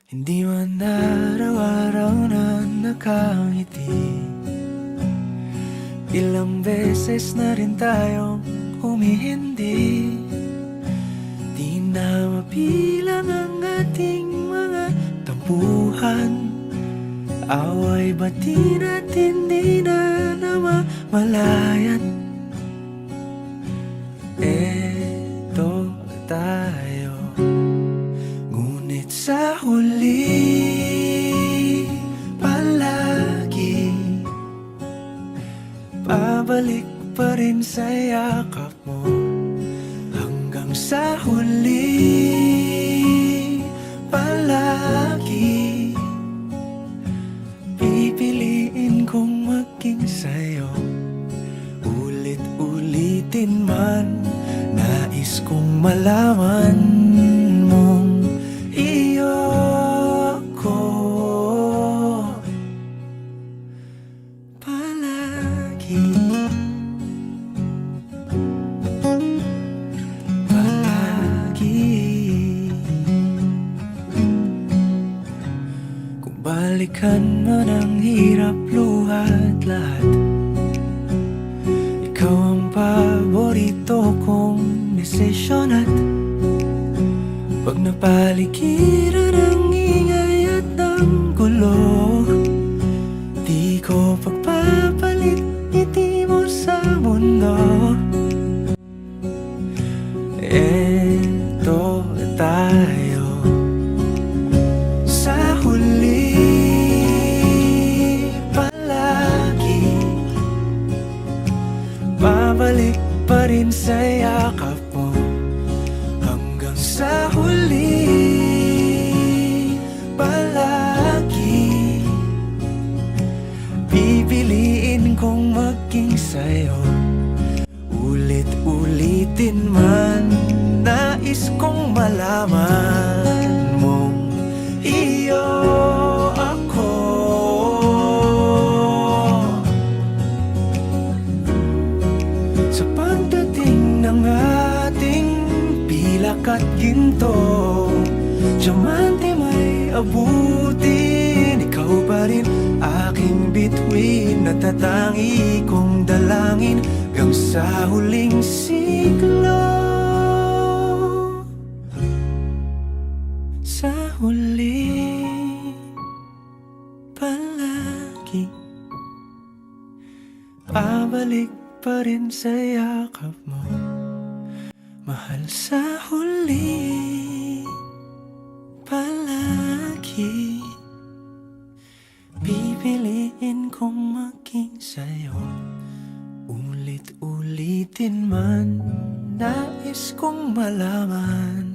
Hindi man araw-araw na nakangiti, ilang beses na rin tayong humihindi. Di na mabilang ang ating mga tampuhan, away bati natin di na namamalayan. Eto tayo, ngunit sa huli palagi pabalik pa rin sa yakap mo. Hanggang sa huli palagi pipiliin kong maging sa'yo. Ulit-ulitin man, nais kong malaman mong iyo ako palagi. Kung balikan man ang hirap, luhat lahat, ikaw ang paborito kong desisyon. At pag napaligiran ng ingay at ng gulo, di ko pagpapalit ngiti mo sa mundo. Eto tayo, sa huli palagi babalik pa rin sa yakap mo. Hanggang sa huli palagi pipiliin kong maging sa'yo. Ulit-ulitin man, nais kong malaman mong iyo ako. Sa pagdating ng ating pilak at ginto, diamante may abutin, ikaw pa rin aking bituin. Natatangi kong dalangin hanggang sa huling siglo. Sa huli palagi pabalik pa rin sa yakap mo, mahal. Sa huli palagi pipiliin kong maging sa'yo. Ulit-ulitin man, nais kong malaman